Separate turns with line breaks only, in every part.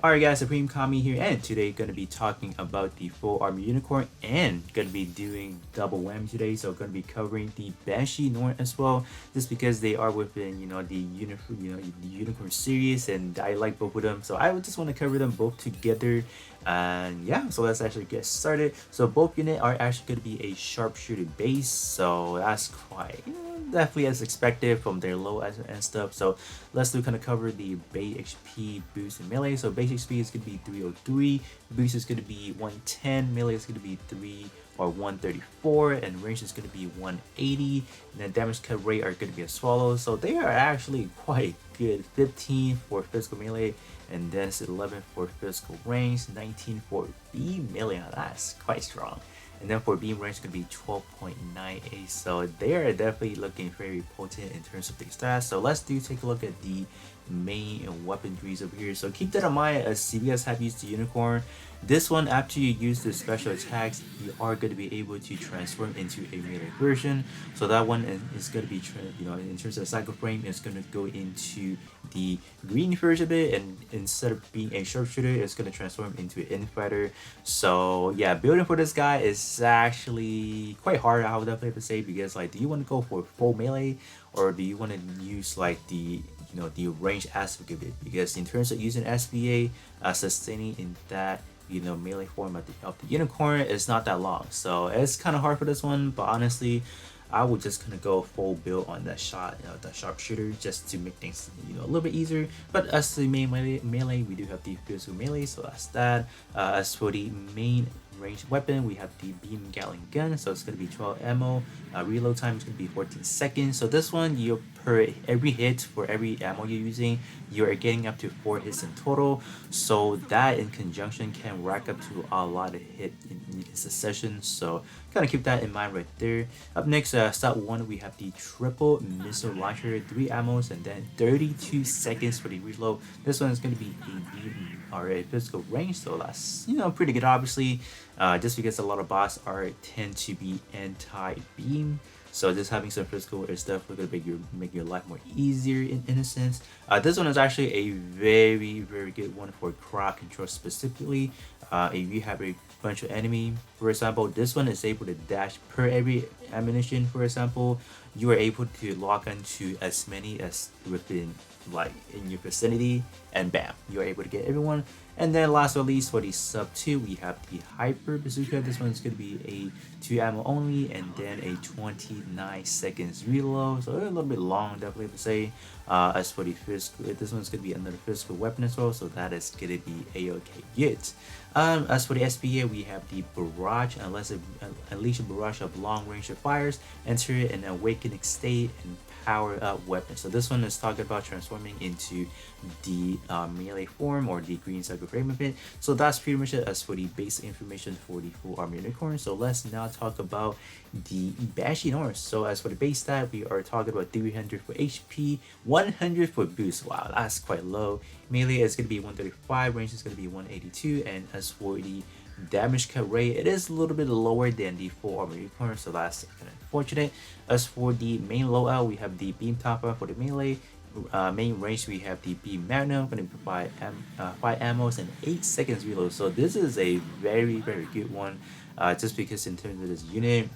Alright guys, Supreme Kami here, and today gonna be talking about the full armor unicorn and gonna be doing double whammy today. So gonna be covering the Banshee Norn as well, just because they are within the unicorn series, and I like both of them. So I would just want to cover them both together. And yeah, so let's actually get started. So both units are actually gonna be a sharpshooter base, so that's quite definitely as expected from their low and stuff. So let's do kind of cover the base HP boost and melee. So base HP is going to be 303, boost is going to be 110, melee is going to be 3 or 134, and range is going to be 180, and then damage cut rate are going to be a swallow. So they are actually quite good. 15 for physical melee, and then it's 11 for physical range, 19 for beam melee. Now that's quite strong. And then for beam range, it's going to be 12.98. So they are definitely looking very potent in terms of the stats. So let's take a look at the main weaponries over here. So keep that in mind as CBS have used the unicorn. This one, after you use the special attacks, you are going to be able to transform into a melee version. So that one is going to be, in terms of cycle frame, it's going to go into the green version of it, and instead of being a sharpshooter, it's going to transform into an infighter. So yeah, building for this guy is actually quite hard, I would definitely have to say, because like, do you want to go for full melee, or do you want to use like the range aspect of it? Because in terms of using SBA, sustaining in that melee form of the unicorn is not that long, so it's kind of hard for this one. But honestly, I would just kind of go full build on that shot, the sharpshooter, just to make things a little bit easier. But as the main melee, we do have the physical melee, so that's that. As for the main ranged weapon, we have the beam gatling gun, so it's going to be 12 ammo. Reload time is going to be 14 seconds. So this one, you per every hit, for every ammo you're using, you are getting up to 4 hits in total. So that in conjunction can rack up to a lot of hit in succession. So kind of keep that in mind right there. Up next, stat 1, we have the triple missile launcher, 3 ammos, and then 32 seconds for the reload. This one is going to be a beam or a physical range, so that's pretty good, obviously, just because a lot of bots tend to be anti-beam. So just having some physical is definitely gonna make your life more easier in a sense. This one is actually a very good one for crowd control specifically. If you have a bunch of enemy, for example, this one is able to dash per every ammunition. For example, you are able to lock onto as many as within like in your vicinity, and bam, you're able to get everyone. And then last but not least, for the sub 2, we have the hyper bazooka. This one's going to be a 2 ammo only, and then a 29 seconds reload, so a little bit long, definitely to say. As for the physical, this one's going to be another physical weapon as well, so that is going to be a-okay yet. As for the SPA, we have the barrage. Unless it unleash a barrage of long range fires, enter an awakening state and power up weapon. So this one is talking about transforming into the melee form, or the green cycle frame of it. So that's pretty much it as for the basic information for the full armor unicorn. So let's now talk about the Banshee Norn. So as for the base stat, we are talking about 300 for HP, 100 for boost. Wow, that's quite low. Melee is going to be 135, range is going to be 182, and as for the damage cut rate, it is a little bit lower than the full armor unicorn, so that's kind of unfortunate. As for the main loadout, we have the beam topper for the melee. Main range, we have the beam magnum, going to provide 5 ammos and 8 seconds reload. So this is a very good one, just because in terms of this unit,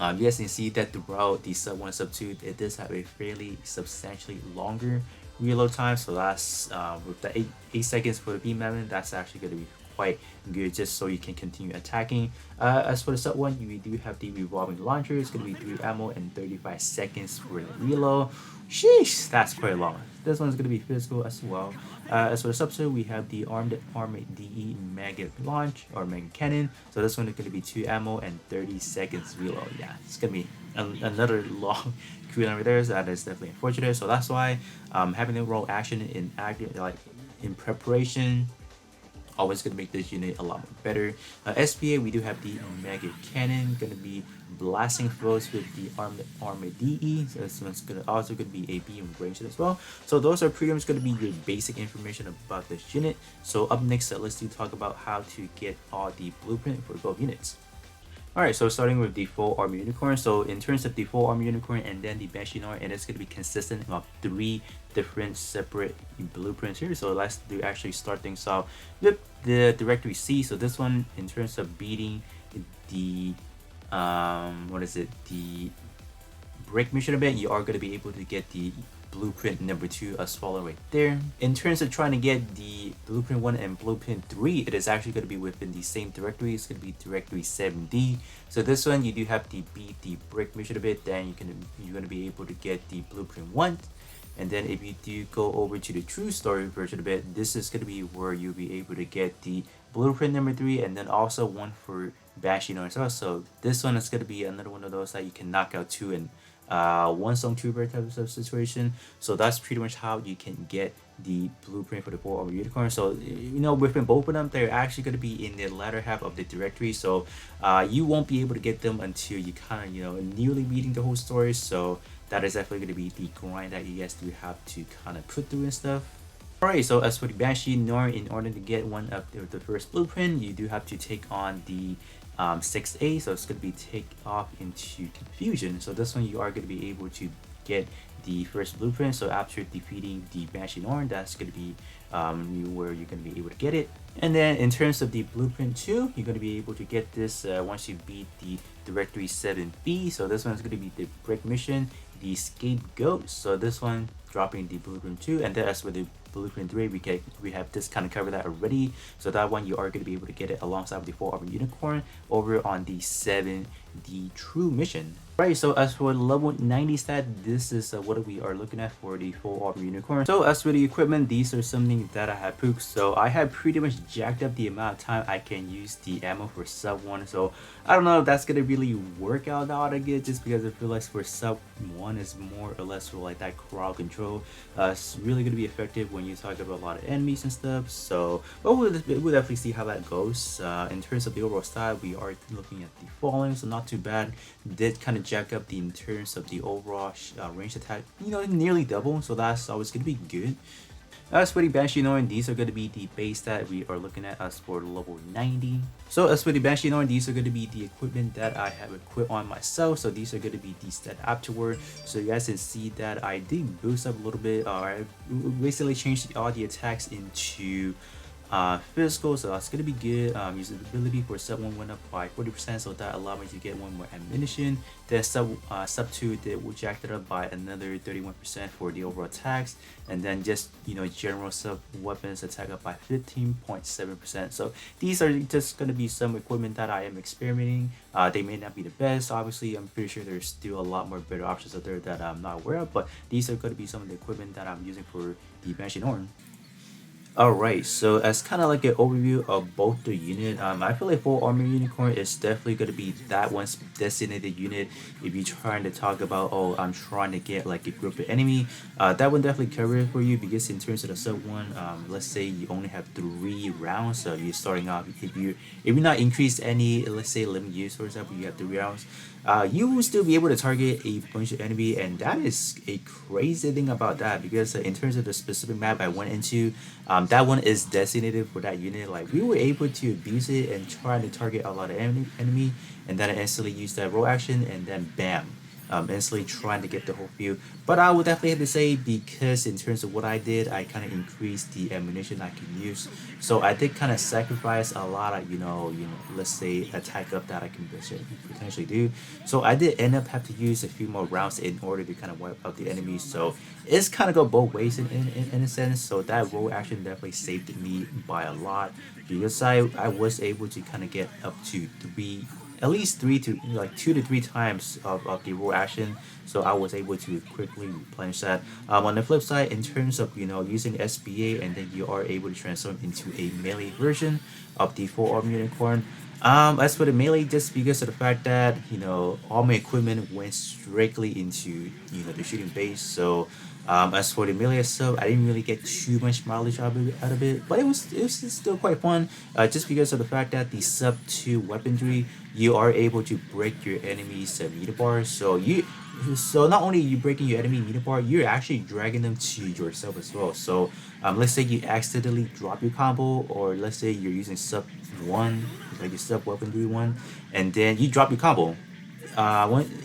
you guys can see that throughout the sub 1 sub 2, it does have a fairly substantially longer reload time. So that's with the 8 seconds for the beam magnum, that's actually going to be quite good, just so you can continue attacking. As for the sub 1, we do have the revolving launcher. It's going to be 3 ammo and 35 seconds for the reload. Sheesh, that's quite long. This one's going to be physical as well. As for the sub 2, we have the armored DE mega launch, or mega cannon. So this one is going to be 2 ammo and 30 seconds reload. Yeah, it's going to be another long cooldown right there, so that is definitely unfortunate. So that's why having the roll action in active, like in preparation, always going to make this unit a lot more better. SPA, we do have the mega cannon, going to be blasting foes with the armored DE. So this one's also going to be a beam range as well. So those are pretty much going to be your basic information about this unit. So up next, let's talk about how to get all the blueprint for both units. Alright, so starting with the full armor unicorn. So in terms of the full armor unicorn and then the Banshee Norn, and it's going to be consistent of 3 different separate blueprints here. So let's do actually start things off with the directory C. So this one, in terms of beating the what is it, the break mission event, you are going to be able to get the blueprint number 2 as well right there. In terms of trying to get the blueprint 1 and blueprint 3, it is actually going to be within the same directory. It's going to be directory 7D. So this one, you do have to beat the break mission a bit, then you're going to be able to get the blueprint 1. And then if you do go over to the true story version of it, this is going to be where you'll be able to get the blueprint number 3 and then also one for Banshee Norn as well. So this one is going to be another one of those that you can knock out 2 in one song trooper type of situation. So that's pretty much how you can get the blueprint for the full armor unicorn. So within both of them, they're actually going to be in the latter half of the directory, so you won't be able to get them until you kind of nearly beating the whole story. So that is definitely going to be the grind that you guys do have to kind of put through and stuff. Alright, so as for the Banshee Norn, in order to get one of the first blueprint, you do have to take on the 6A, so it's going to be take off into confusion. So this one, you are going to be able to get the first blueprint. So after defeating the Banshee Norn, that's going to be where you're going to be able to get it. And then in terms of the blueprint 2, you're going to be able to get this once you beat the directory 7B. So this one is going to be the break mission, the scapegoat. So this one dropping the blueprint 2, and then as for the blueprint 3, we have this kind of covered that already. So that one, you are going to be able to get it alongside with the full armor unicorn over on the 7D true mission. Right, so as for level 90 stat, this is what we are looking at for the full armor unicorn. So as for the equipment, these are something that I have pooped. So I have pretty much jacked up the amount of time I can use the ammo for sub 1. So I don't know if that's gonna really work out how to get, just because I feel like for sub 1 is more or less for like that crowd control. It's really gonna be effective when you talk about a lot of enemies and stuff. So but we'll definitely see how that goes. In terms of the overall style, we are looking at the falling, so not too bad. Did kind of jack up the in terms of the overall range attack, nearly double, so that's always going to be good. As for the Banshee Norn, these are going to be the base that we are looking at as for level 90. So as for the Banshee Norn, these are going to be the equipment that I have equipped on myself. So these are going to be the stat afterward. So you guys can see that I did boost up a little bit. I basically changed all the attacks into physical, so that's gonna be good. Usability for sub 1 went up by 40%, so that allowed me to get 1 more ammunition. Then sub 2 did jacked it up by another 31% for the overall attacks, and then just general sub weapons attack up by 15.7%. so these are just gonna be some equipment that I am experimenting. They may not be the best, obviously. I'm pretty sure there's still a lot more better options out there that I'm not aware of, but these are going to be some of the equipment that I'm using for the Banshee Norn. Alright, so as kind of like an overview of both the unit, I feel like full armor unicorn is definitely going to be that one's designated unit. If you're trying to talk about, oh, I'm trying to get like a group of enemy, that one definitely cover it for you, because in terms of the sub 1, let's say you only have 3 rounds, so you're starting off, if you're not increased any, let's say limit use, for example, you have 3 rounds, you will still be able to target a bunch of enemy. And that is a crazy thing about that, because in terms of the specific map I went into, that one is designated for that unit. Like, we were able to abuse it and try to target a lot of enemy, and then I instantly use that roll action, and then bam, instantly trying to get the whole field. But I would definitely have to say, because in terms of what I did, I kind of increased the ammunition I can use, so I did kind of sacrifice a lot of let's say attack up that I can potentially do. So I did end up have to use a few more rounds in order to kind of wipe out the enemies. So it's kind of go both ways in a sense. So that roll action definitely saved me by a lot, because I was able to kind of get up to 3, at least 3 to like 2 to 3 times of the roll action, so I was able to quickly replenish that. On the flip side, in terms of using SBA, and then you are able to transform into a melee version of the full armor unicorn. As for the melee, just because of the fact that all my equipment went strictly into the shooting base, so as for the melee itself, I didn't really get too much mileage out of it, but it was still quite fun, just because of the fact that the sub 2 weaponry, you are able to break your enemy's meter bar. So So not only you breaking your enemy meat apart, you're actually dragging them to yourself as well. So let's say you accidentally drop your combo, or let's say you're using sub one, like your sub weapon do one, and then you drop your combo.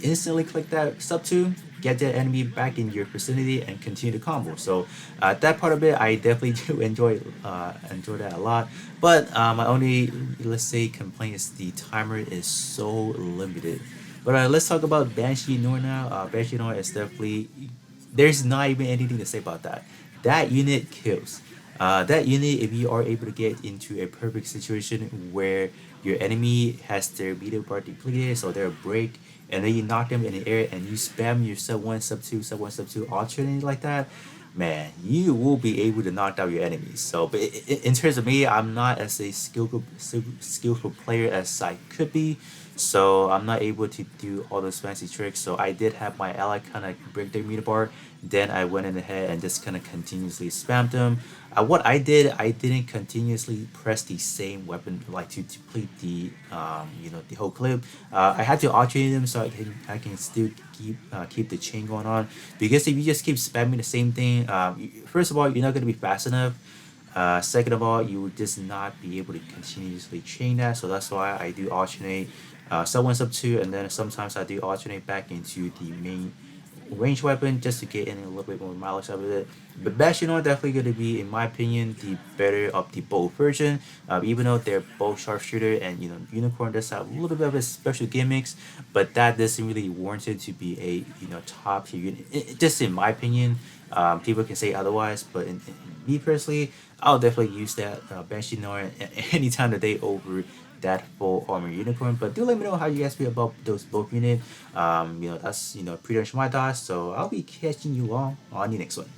Instantly click that sub two, get that enemy back in your vicinity, and continue the combo. So that part of it, I definitely do enjoy that a lot. But my only, let's say, complaint is the timer is so limited. But let's talk about Banshee Norn now. Banshee Norn is definitely, there's not even anything to say about that. That unit kills. That unit, if you are able to get into a perfect situation where your enemy has their meter bar depleted, so they're a break, and then you knock them in the air and you spam your sub one, sub two, sub one, sub two, alternating like that, man, you will be able to knock out your enemies. So, but in terms of me, I'm not as a skillful player as I could be, so I'm not able to do all those fancy tricks. So I did have my ally kind of break their meter bar. Then I went in ahead and just kind of continuously spammed them. What I did, I didn't continuously press the same weapon like to complete the the whole clip. I had to alternate them so I can still keep the chain going on, because if you just keep spamming the same thing, first of all, you're not gonna be fast enough. Second of all, you would just not be able to continuously chain that. So that's why I do alternate sub one, sub two, and then sometimes I do alternate back into the main range weapon just to get in a little bit more mileage out of it. But Banshee Norn definitely going to be, in my opinion, the better of the both version. Even though they're both sharpshooter, and Unicorn does have a little bit of a special gimmicks, but that doesn't really warrant it to be a top tier unit. Just in my opinion, people can say otherwise, but in me personally, I'll definitely use that Banshee Norn any time of the day over that full armor unicorn. But do let me know how you guys feel about those both units. That's pretty much my thoughts. So I'll be catching you all on the next one.